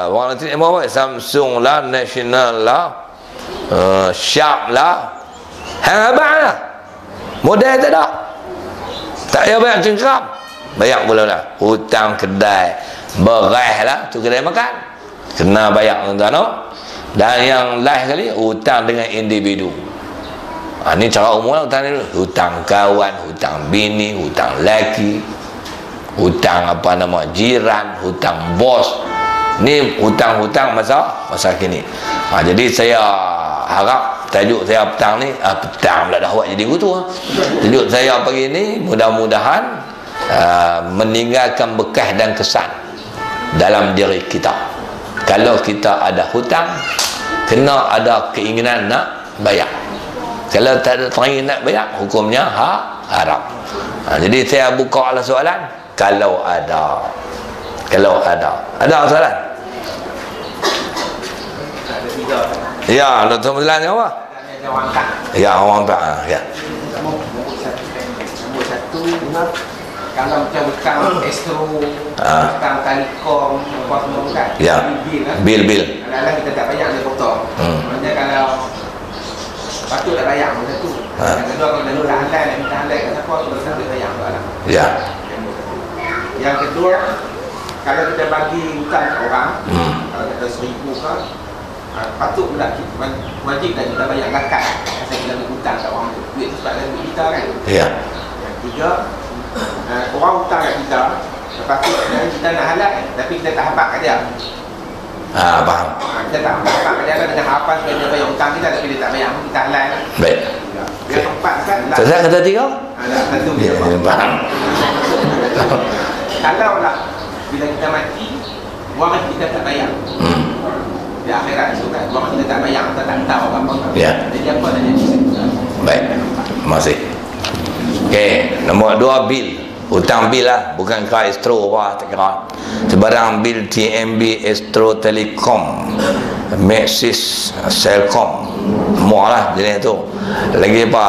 Orang nanti apa? Samsung lah, National lah, Sharp lah, hang abang lah. Modal tak ada. Tak payah bayar cengkram. Bayar pula lah. Hutang kedai, beras lah, tu kedai makan. Kena bayar tuan-tuan. Dan yang last kali, hutang dengan individu. Ni cara umum lah hutang ni. Hutang kawan, hutang bini, hutang lelaki, hutang apa nama jiran, hutang bos. Ni hutang-hutang masa kini. Jadi saya harap tajuk saya petang ni, petang pula dah buat jadi gitu. Tajuk saya pagi ni mudah-mudahan meninggalkan bekas dan kesan dalam diri kita. Kalau kita ada hutang, kena ada keinginan nak bayar. Kalau tak ada teringin nak bayar, hukumnya haram. Jadi saya buka lah soalan. Kalau ada soalan? Ya, Dr. Mazlan apa? Ya, orang tak. Ya. Nombor satu, kalau macam hutang Astro, hutang Telekom, apa semua kan? Ya. Bil. Kadang-kadang kita tak bayar, dia potong. Maksudnya kalau patut tak bayar, macam tu. Yang kedua, kalau dah nak halal, nak minta halal kat siapa, tu dia bayar tu lah. Ya. Yang kedua, kalau kita bagi hutang kat orang, kalau kita 1,000 kan, patut pula wajib dah kita bayar zakat pasal kita ambil hutang kat orang tu. Duit tu sebab duit kita kan. Ya. Yang tiga, orang hutang kat kita, lepas tu kita nak halal tapi kita tak habaq kat dia. Faham. Kita tak habaq kat dia kan dengan harapan supaya dia bayar hutang kita, tapi dia tak bayar, kita halal. Baik. Yang keempat kan, Saya kata tiga? satu Ya, faham. kalau lah bila kita mati, wang kita tak bayar. Di akhirat tu kan, wang kita tak bayar, kita tak tahu apa-apa. Ya. Jadi apa dah jadi. Baik. Terima kasih. Okey, nombor 2 bil. Hutang bil lah, bukan kira Astro apa, tak kira. Sebarang bil TMB, Astro, Telekom, Maxis, Celcom, semua lah jenis tu. Lagi apa,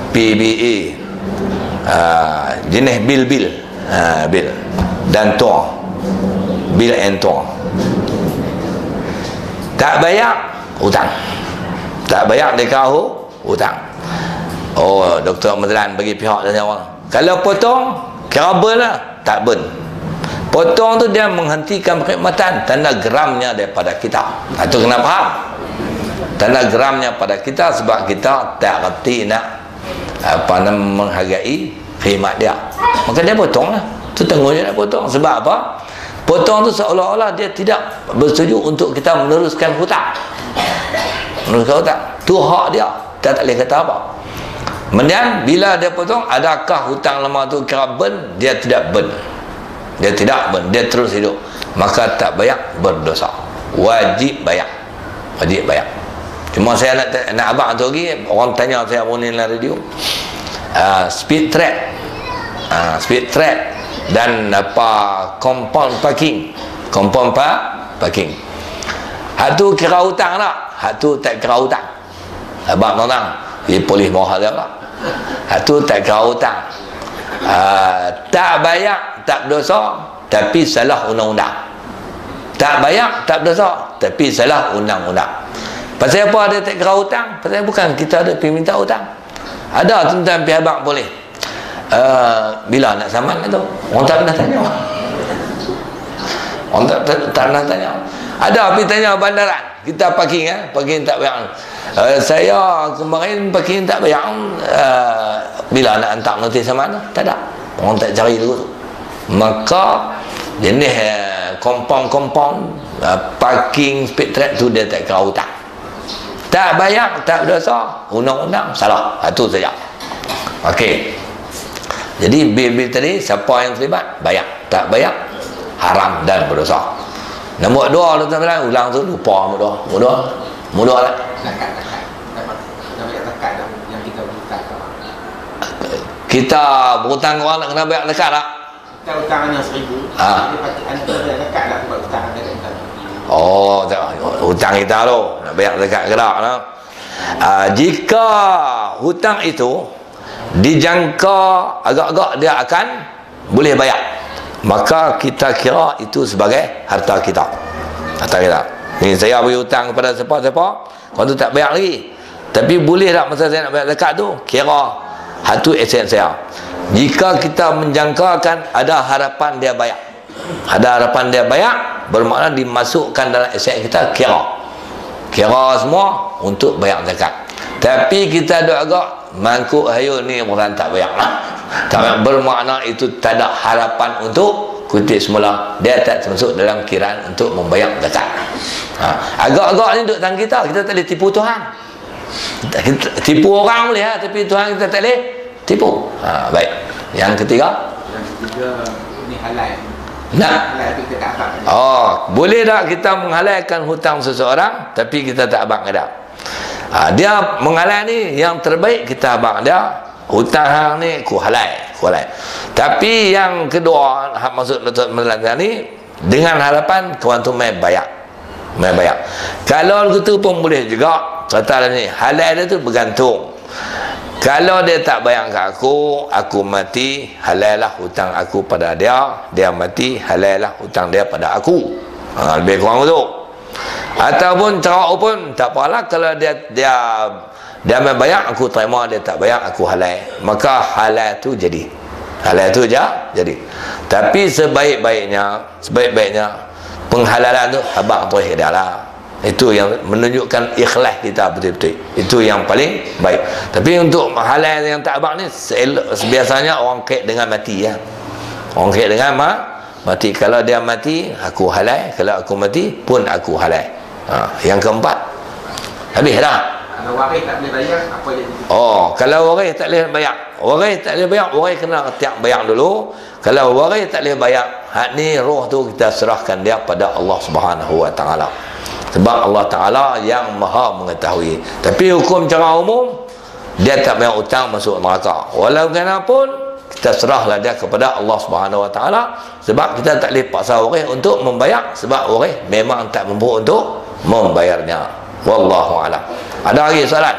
PBA, jenis bil, bil dan tuang, bil and tuang. Tak bayar, hutang. Tak bayar, dia kau hutang. Oh, Dr. Mazlan bagi pihak dan orang. Kalau potong, kira burn lah. Tak burn. Potong tu dia menghentikan perkhidmatan, tanda geramnya daripada kita. Itu kena faham. Tanda geramnya pada kita sebab kita tak reti nak menghargai khidmat dia. Maka dia potong lah. Itu tanggung dia nak potong. Sebab apa? Potong tu seolah-olah dia tidak bersetuju untuk kita meneruskan hutang. Meneruskan hutang. Tu hak dia. Kita tak boleh kata apa. Kemudian bila dia potong, adakah hutang lama tu kira burn? Dia tidak burn. Dia tidak burn. Dia terus hidup. Maka tak bayar, berdosa. Wajib bayar. Wajib bayar. Cuma saya nak abang tu lagi, orang tanya saya pun ni dalam radio. Speed trap. Speed trap dan compound parking. Compound parking. Hak tu kira hutang tak? Hak tu tak kira hutang. Abang tentang polis mahal dia lah. Hak tu tak kira hutang. Tak bayar tak berdosa, tapi salah undang-undang. Tak bayar tak berdosa, tapi salah undang-undang. Pasal apa dia tak kira hutang? Pasal bukan kita ada pergi minta hutang. Ada tuan-tuan pihak bank boleh. Bila nak saman tu? Orang tak pernah tanya. Orang tak pernah tanya. Ada pergi tanya bandaran. Kita parking parking tak bayar. Saya kemarin parking tak bayar. Bila nak hantar notis saman tu? Tak ada. Orang tak cari dulu tu. Maka jenis compound parking speed trap tu dia tak kira hutang. Tak bayar tak berdosa, undang-undang salah. Itu saja. Okey. Jadi bil-bil tadi siapa yang terlibat bayar, tak bayar haram dan berdosa. Nombor 2 tuan-tuan, ulang tu lupa mudah lah. Kita berhutang ke orang nak kena bayar zakat tak? Kita hutang hanya 1,000. Dia patut hantar dia zakat lah sebab hutang ada kat kita. Oh, hutang kita tu nak bayar zakat ke tak? Jika hutang itu dijangka agak-agak dia akan boleh bayar, maka kita kira itu sebagai harta kita. Harta kita. Ni saya bagi hutang kepada siapa-siapa, orang tu tak bayar lagi. Tapi boleh tak masa saya nak bayar zakat tu? Kira itu aset saya. Jika kita menjangkakan ada harapan dia bayar, ada harapan dia bayar, bermakna dimasukkan dalam aset kita, kira semua untuk bayar zakat. Tapi kita ada agak mangkuk hayut ni orang tak bayar lah. Tak bayar, bermakna itu tak ada harapan untuk kutip semula, dia tak masuk dalam kiraan untuk membayar zakat. Agak-agak ni duduk tangan kita tak boleh tipu Tuhan. Kita tipu orang boleh tapi Tuhan kita tak boleh tipu. Baik. Yang ketiga ni halal. Nah. Halal kita tak abang. Boleh tak kita menghalalkan hutang seseorang tapi kita tak abang dia? Dia menghalal ni yang terbaik, kita abang dia hutang hang ni ku halal. Tapi yang kedua, maksud Datuk Melanda ni dengan harapan kawan tu mai bayar. Kalau gitu pun boleh juga. Kata ni halal dia tu bergantung. Kalau dia tak bayar kat aku mati, halal lah hutang aku pada dia mati, halal lah hutang dia pada aku. Lebih kurang tu. Ataupun cara pun tak apalah, kalau dia mai bayar, aku terima, dia tak bayar, aku halal. Maka halal tu jadi. Jadi. Tapi sebaik-baiknya penghalalan tu abang terus dia lah. Itu yang menunjukkan ikhlas kita betul-betul. Itu yang paling baik. Tapi untuk halal yang tak abang ni, biasanya orang kait dengan mati ya. Orang kait dengan mati. Kalau dia mati, aku halal. Kalau aku mati pun aku halal. Yang keempat, habis dah. Kalau waris tak boleh bayar, apa jadi? Kalau waris tak boleh bayar, waris kena tiap bayar dulu. Kalau waris tak boleh bayar, hak ni roh tu kita serahkan dia pada Allah Subhanahu wa taala. Sebab Allah Taala yang Maha mengetahui. Tapi hukum cara umum, dia tak bayar hutang masuk neraka. Walau bagaimanapun kita serahlah dia kepada Allah Subhanahu wa taala, sebab kita tak boleh paksa waris untuk membayar, sebab waris memang tak mampu untuk membayarnya. Wallahu a'lam. Ada lagi soalan?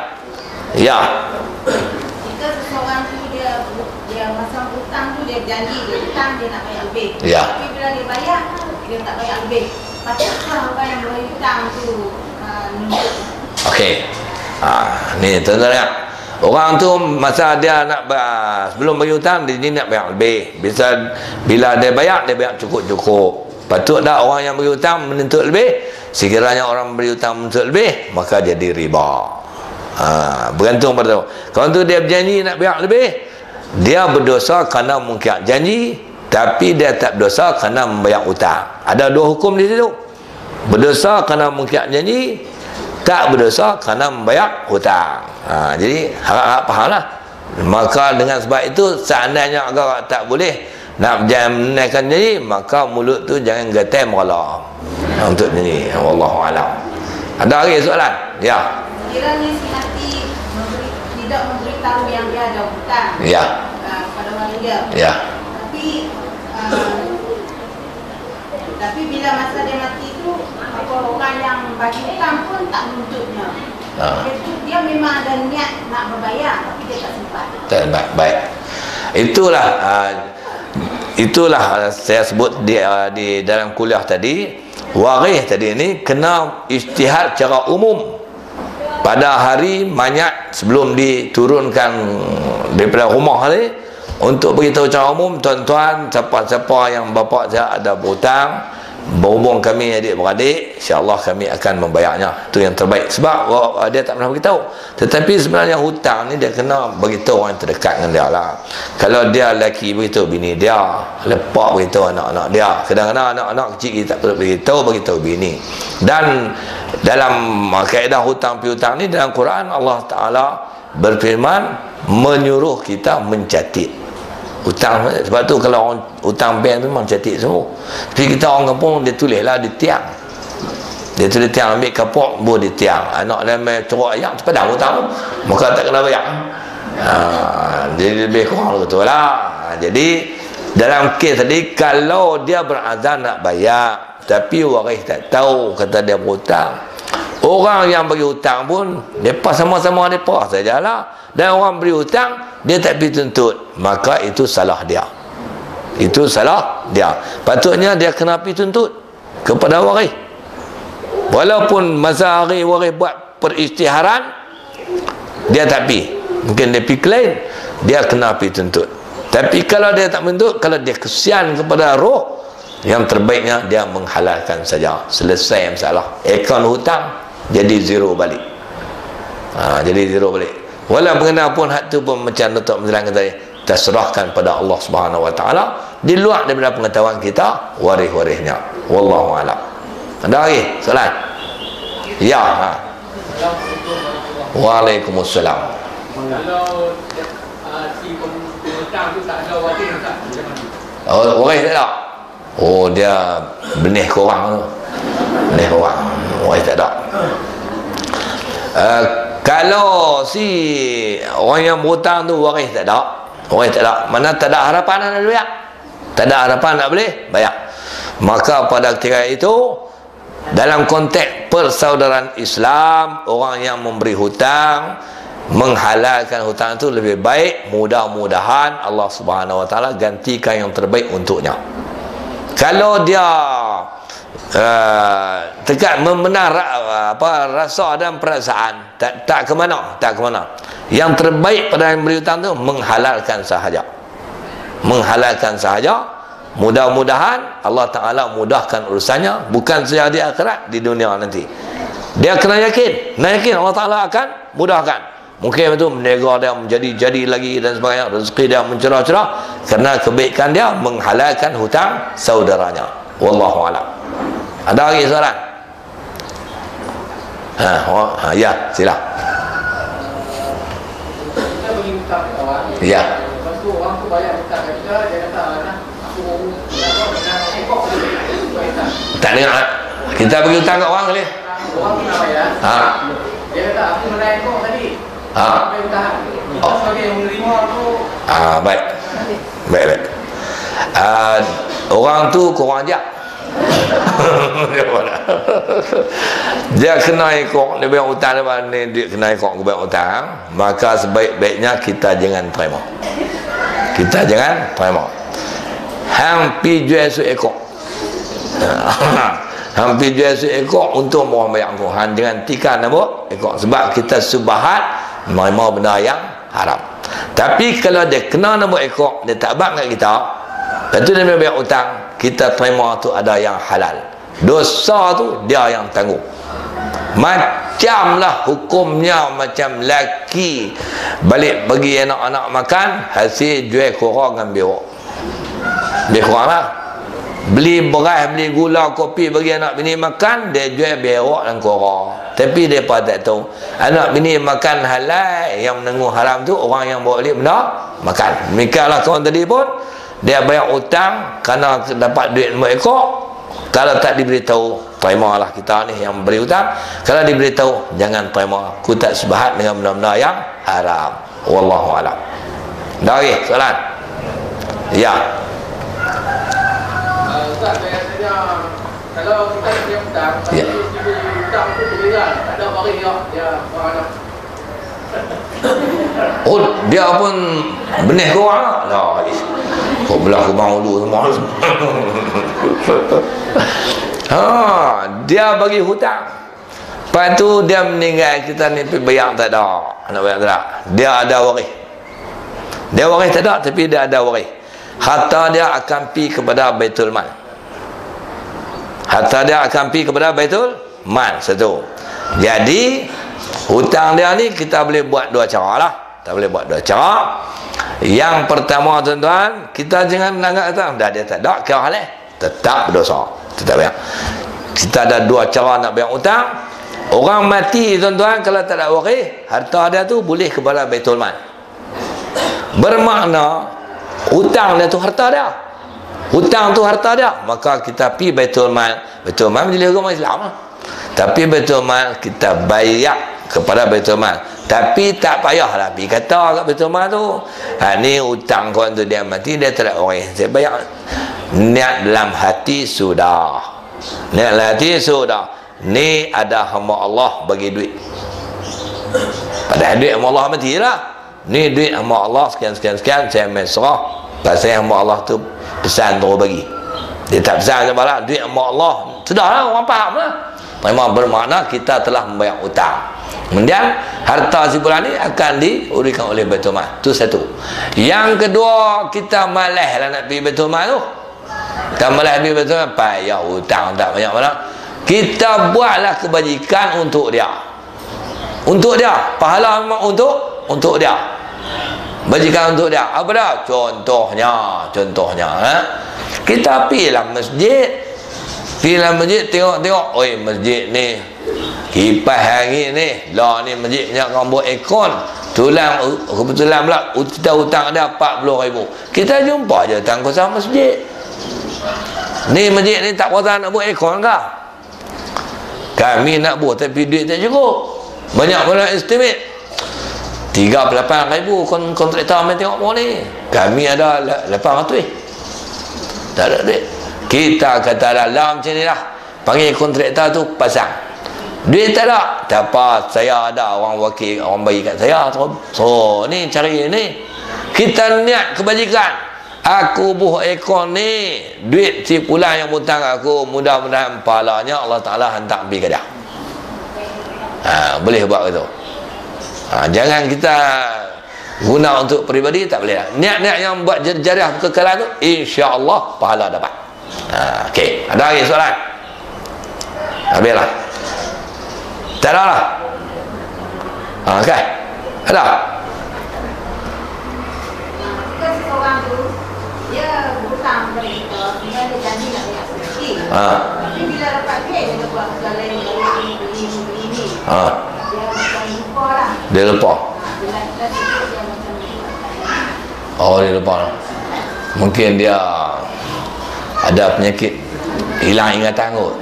Ya. Jika seseorang tu dia masa hutang tu dia janji dia hutang dia nak bayar lebih. Ya. Tapi bila dia bayar dia tak bayar lebih. Patutkah orang yang beri hutang tu Okey. Ni tuan-tuan ya. Orang tu masa dia nak sebelum bagi hutang dia nak bayar lebih. Bila dia bayar cukup-cukup. Patut dah orang yang beri hutang menuntut lebih. Sekiranya orang beri hutang menuntut lebih, maka jadi riba. Bergantung pada tu. Kalau tu dia berjanji nak bayar lebih, dia berdosa kerana mungkir janji, tapi dia tak berdosa kerana membayar hutang. Ada dua hukum di situ. Berdosa kerana mungkir janji, tak berdosa kerana membayar hutang. Jadi harap-harap fahamlah. Maka dengan sebab itu, seandainya agak tak boleh nak menaikkan janji, maka mulut tu jangan getai merala untuk ini. Wallahu a'lam. Ada lagi soalan? Ya. Sekiranya si mati tidak memberitahu yang dia ada hutang pada orang dia. Ya. Tapi bila masa dia mati tu, orang yang bagi hutang pun tak menuntutnya. Dia memang ada niat nak berbayar, tapi dia tak sempat. Baik. Itulah saya sebut di dalam kuliah tadi, waris tadi ni kena ijtihad secara umum pada hari mayat sebelum diturunkan daripada rumah ni, untuk beritahu secara umum, tuan-tuan, siapa-siapa yang bapa saya ada berhutang, berhubung kami adik-beradik, insya-Allah kami akan membayarnya. Itu yang terbaik. Sebab dia tak pernah beritahu. Tetapi sebenarnya hutang ni dia kena beritahu orang yang terdekat dengan dia lah. Kalau dia lelaki, beritahu bini dia. Lepak beritahu anak-anak dia. Kadang-kadang anak-anak kecil kita tak perlu beritahu bini. Dan dalam kaedah hutang piutang ni, dalam Quran Allah Ta'ala berfirman menyuruh kita mencatat hutang. Sebab tu kalau orang hutang bank tu memang catat semua. Tapi kita orang kampung, dia tulislah di tiang. Dia tulis tiang, ambil kapok buah di tiang. Anak dia main corok ayam sepadang hutang, maka tak kena bayar. Jadi lebih kurang betul lah. Jadi dalam kes tadi, kalau dia berazam nak bayar tapi waris tak tahu, kata dia berhutang, orang yang bagi hutang pun mereka sama-sama mereka sajalah. Dan orang beri hutang dia tak pergi tuntut, maka itu salah dia. Itu salah dia. Patutnya dia kena pergi tuntut kepada waris. Walaupun masa hari waris buat peristiharan, dia tak pergi, mungkin dia pergi claim, dia kena pergi tuntut. Tapi kalau dia tak menuntut, kalau dia kesian kepada roh, yang terbaiknya dia menghalalkan saja, selesai masalah. Akaun hutang jadi zero balik. Jadi zero balik. Walau mengenal pun hak tu pun macam Datuk menerangkan tadi, kita serahkan pada Allah Subhanahu Wa Taala, di luar daripada pengetahuan kita waris-warisnya. Wallahu a'lam. Ada lagi soalan? Ya. Waalaikumsalam. Kalau si pengutang tu tak ada waris tak? Waris tak ada? Oh, dia benih korang tu. Benih korang. Waris tak ada. Kalau si orang yang berhutang tu waris tak ada, waris tak ada, mana tak ada harapan nak bayar, tak ada harapan nak boleh bayar, maka pada ketika itu dalam konteks persaudaraan Islam, orang yang memberi hutang menghalalkan hutang itu lebih baik. Mudah-mudahan Allah Subhanahu Wa Taala gantikan yang terbaik untuknya. Kalau dia tekat membenar rasa dan perasaan, tak ke mana. Yang terbaik pada yang beri hutang tu menghalalkan sahaja. Mudah-mudahan Allah Ta'ala mudahkan urusannya, bukan saja di akhirat, di dunia nanti. Dia kena yakin Allah Ta'ala akan mudahkan. Mungkin itu menega dia menjadi lagi dan sebagainya, rezeki dia mencerah-cerah kerana kebaikan dia menghalalkan hutang saudaranya. Wallahu a'lam. Ada lagi soalan? Ya, sila. Kita bagi hutang ke orang. Ya. Lepas tu orang tu bayar hutang kat kita, dia kata aku ekor Tak dengar. Kita bagi hutang kat orang kali. orang tu nak bayar. Dia kata aku menang ekor tadi. Sampai hutang. Kita sebagai yang menerima tu. Baik. Orang tu korang ajak. Dia kena ikut, dia bayar hutang dia kena ikut ke bayar hutang, maka sebaik-baiknya kita jangan terima. Hang pi jual seekor. Hang pi jual seekor untuk orang bayar aku. Hang jangan tikan apa ekor, sebab kita subahat menerima benda yang haram. Tapi kalau dia kena nama ekor, dia tak bak kat kita, lepas tu dia bayar hutang, kita terima tu ada yang halal, dosa tu dia yang tanggung. Macamlah hukumnya macam laki balik bagi anak-anak makan, hasil jual korang dengan biawak. Lebih kurang lah. Beli beras, beli gula, kopi bagi anak bini makan, dia jual biawak dan korang. Tapi mereka tak tahu anak bini makan halal, yang menanggung haram tu orang yang bawa balik benda makan. Demikianlah kawan tadi pun, dia bayar hutang kerana dapat duit 5 ekor. Kalau tak diberitahu, terimalah kita ni yang beri hutang. Kalau diberitahu, jangan terima. Aku tak sebahat dengan benda-benda yang haram. Wallahu a'lam. Dah lagi soalan? Ya. Ustaz, biasanya kalau kita punya hutang, tapi dia hutang tu berbeza, tak ada waris dia orang. Oh, dia pun benih korang lah. Kau belah kubang ulu semua. Dia bagi hutang, lepas tu dia meninggal, kita ni bayar tak ada, nak bayar tak ada. Dia ada waris. Dia waris tak ada, tapi dia ada waris. Harta dia akan pi kepada Baitul Mal. Baitul Mal satu. Jadi hutang dia ni kita boleh buat dua cara lah. Yang pertama tuan-tuan, kita jangan menanggap hutang dah dia tak ada, kira halal, tetap berdosa, tetap bayar. Kita ada dua cara nak bayar hutang. Orang mati tuan-tuan, kalau tak ada waris, harta dia tu boleh kepada Baitul Mal. Bermakna hutang dia tu harta dia. Maka kita pi Baitul Mal. Baitul Mal menjadi agama Islam lah. Tapi Baitul Mal kita bayar kepada Baitul Mal. Tapi tak payahlah pergi kata kat Baitul Mal tu, ni hutang kau tu dia mati, dia tak ada orang, saya bayar. Niat dalam hati sudah. Ni ada hamba Allah bagi duit. Padahal duit hamba Allah mati lah. Ni duit hamba Allah sekian, saya mesrah. Pasal hamba Allah tu pesan terus bagi. Dia tak pesan apa lah, duit mak Allah. Sudahlah, orang faham lah. Memang bermakna kita telah membayar hutang. Kemudian harta simpulan ni akan diuraikan oleh Baitul Mal. Itu satu. Yang kedua, kita malas lah nak pergi Baitul Mal tu. Kita malas pergi Baitul Mal, payah hutang tak banyak mana. Kita buatlah kebajikan untuk dia. Untuk dia. Pahala memang untuk dia. Bajikan untuk dia. Apa dah? Contohnya kita pergilah masjid. Pergilah masjid, tengok. Oi, masjid ni kipas hari ni. Lah ni masjid punya rambut ekon. Tulang, kebetulan pula kita hutang dia 40,000. Kita jumpa je tangkusan masjid. Ni masjid ni tak kuasa nak buat ekon kah? Kami nak buat tapi duit tak cukup. Banyak mana estimate 38,000 kontraktor main tengok mau ni. Kami ada 800. Tak ada duit. Kita kata dalam macam ni lah, panggil kontraktor tu pasang. Duit tak ada. Tak apa, saya ada orang wakil, orang bagi kat saya. So ni cari ni. Kita niat kebajikan. Aku buh ekor ni, duit si pulang yang hutang aku, mudah-mudahan pahalanya Allah Ta'ala hantar pergi ke dia. Boleh buat gitu. Jangan kita guna untuk peribadi, tak boleh. Niat-niat yang buat jariah kekekalan tu, insya-Allah pahala dapat. Okey, ada lagi soalan? Habislah. Tak ada lah. Okey. Ada. Jika seseorang tu dia hutang kepada kita, dia janji nak bayar sedikit. Tapi bila dapat duit dia buat segala yang beli ni. Dia macam lupa lah. Dia lupa. Bila kita sedikit dia macam lupa. Oh, dia lupa. Mungkin dia ada penyakit hilang ingatan kot.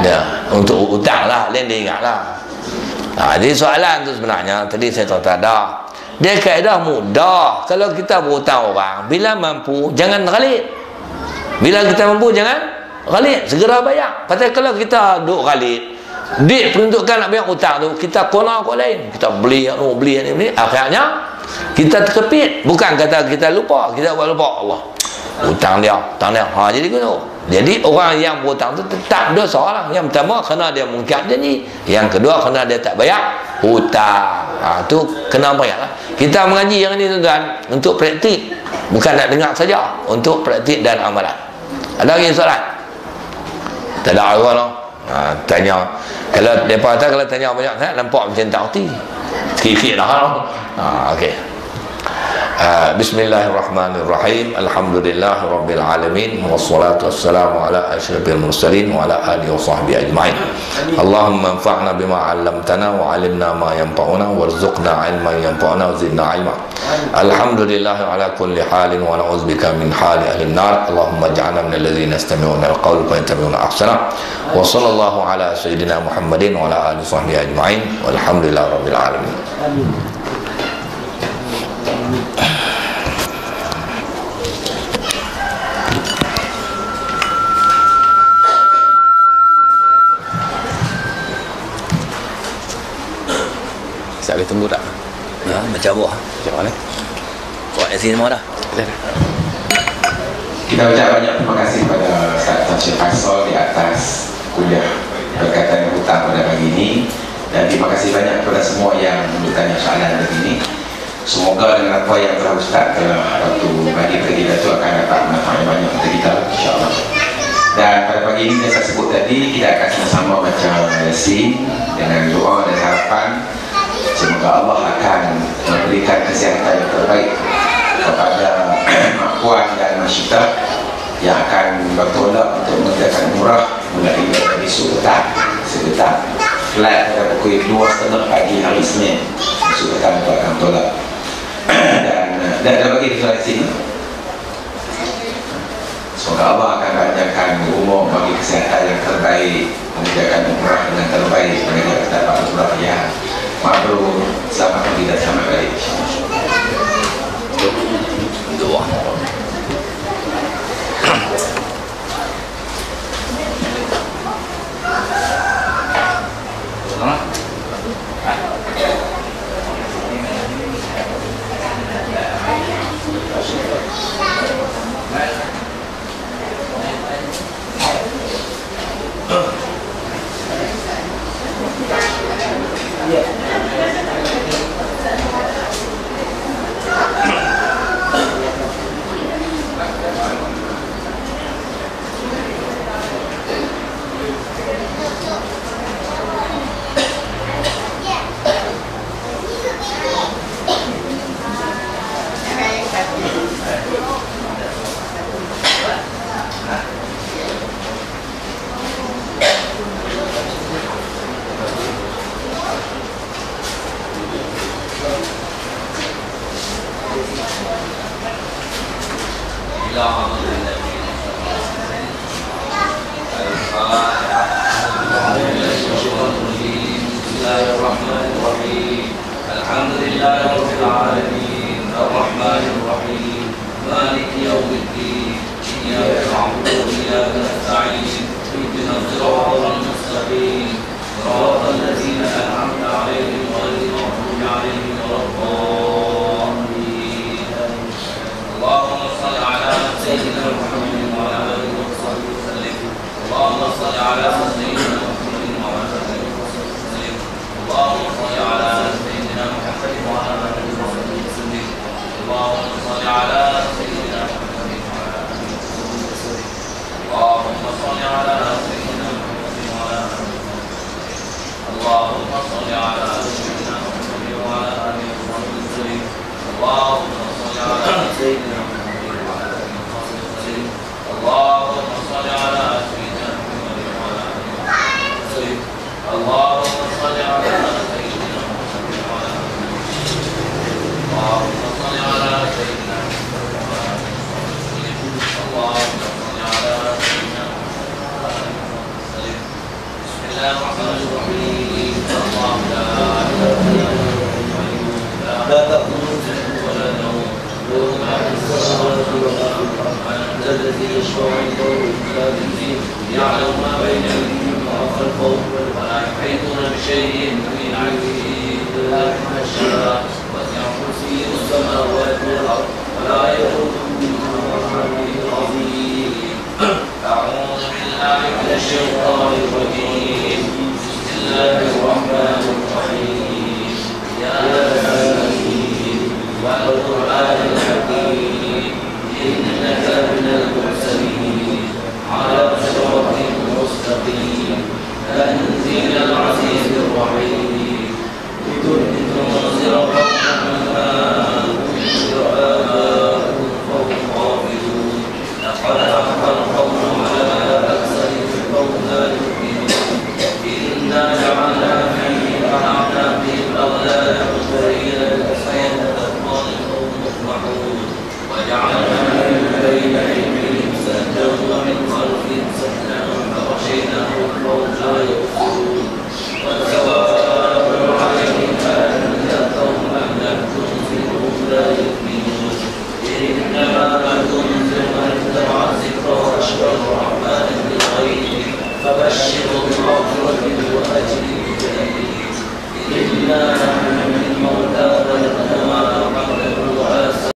Dia untuk hutang lah, lain dia ingat lah. Jadi soalan tu sebenarnya tadi saya tak ada. Dia kaedah mudah. Kalau kita berhutang orang, bila mampu jangan ghalit. Bila kita mampu jangan ghalit, segera bayar. Pasal kalau kita duk ghalit, duit peruntukan nak bayar hutang tu, kita kona kau lain. Kita beli yang beli yang ni, akhirnya kita terkepit. Bukan kata kita lupa, kita buat lupa Allah. Hutang dia. Jadi gitu. Jadi orang yang berhutang tu tetap dosa lah. Yang pertama kerana dia mungkar janji. Yang kedua kerana dia tak bayar hutang. Tu kena bayar lah. Kita mengaji yang ni tuan-tuan untuk praktik, bukan nak dengar saja, untuk praktik dan amalan. Ada lagi soalan? Tak ada orang no? Tanya. Kalau mereka kata kalau tanya banyak sangat nampak macam tak erti. Sikit-sikit lah. Okey. Bismillahirrahmanirrahim. Alhamdulillah rabbil alamin, wassalatu wassalamu ala asyrafil mursalin wa ala alihi wa sahbihi ajma'in. Allahumma anfa'na bima 'allamtana wa 'allimna ma yanfa'una warzuqna 'ilman yanfa'una wa zidna 'ilma. Alhamdulillah ala kulli halin wa na'udzubika min hali ahli an-nar. Allahumma ij'alna minal ladzina yastami'una al-qawla fa yattabi'una ahsana. Wa sallallahu ala sayyidina Muhammadin wa ala alihi wa sahbihi ajma'in. Walhamdulillah rabbil alamin. Saya boleh tunggu tak? Macam apa? Macam mana? Buat kat sini semua dah. Kita ucap banyak terima kasih kepada Ustaz Syed Faisal di atas kuliah berkaitan hutang pada pagi ini, dan terima kasih banyak kepada semua yang bertanya soalan hari ini. Semoga dengan apa yang telah Ustaz telah waktu bagi kepada kita itu akan dapat manfaat yang banyak untuk kita, insyaAllah. Dan pada pagi ini yang saya sebut tadi, kita akan sama-sama baca Yasin dengan doa dan harapan semoga Allah akan memberikan kesihatan yang terbaik kepada mak puan dan masyarakat yang akan bertolak untuk mengerjakan umrah mulai dari esok petang flight pada pukul 2.30 pagi hari Senin. Esok petang itu akan tolak. Dan ada bagi di sini, semoga Allah akan panjangkan umur bagi kesihatan yang terbaik, mengerjakan umrah dengan terbaik, mengerjakan dapat umrah yang mabrur, selamat pagi dan selamat balik. Doa. على سيدنا محمد وعلى آله وصحبه وسلم. اللهم صل على سيدنا محمد وعلى آله وصحبه وسلم. اللهم صل على سيدنا محمد وعلى آله وصحبه وسلم. اللهم صل على سيدنا محمد وعلى آله وصحبه وسلم. اللهم صل على سيدنا محمد وعلى آله وصحبه وسلم. اللهم صل على سيدنا محمد وعلى آله وصحبه وسلم. اللهم صل على سيدنا محمد وعلى آله وصحبه وسلم. اللهم صل على سيدنا محمد وعلى آله وصحبه وسلم. اللهم صل على سيدنا محمد وعلى آله وصحبه وسلم. اللهم صل على سيدنا محمد وعلى آله وصحبه وسلم. بسم الله الرحمن الرحيم. الله لا إله إلا هو الحي القيوم لا تأخذه سنة ولا نوم له ما في السماوات وما في الأرض. من ذا الذي يشفع عنده إلا بإذنه يعلم ما بين أيديهم وما خلفهم ولا يحيطون بشيء من علمه إلا بما شاء. وسع كرسيه السماوات والأرض ولا يئوده حفظهما العظيم. أعوذ بالله من الشيطان الرجيم. بسم الله الرحمن الرحيم. يا ياسين والقرآن الحكيم إنك من المرسلين على صراط مستقيم تنزيل العزيز الرحيم لتنذر قوما ما أنذر آباؤهم فهم غافلون. لقد حق القول على أكثرهم فهم لا يؤمنون. إنا جعلنا في أعناقهم أغلالا فهي الأسفل فهم مطمحون وجعلنا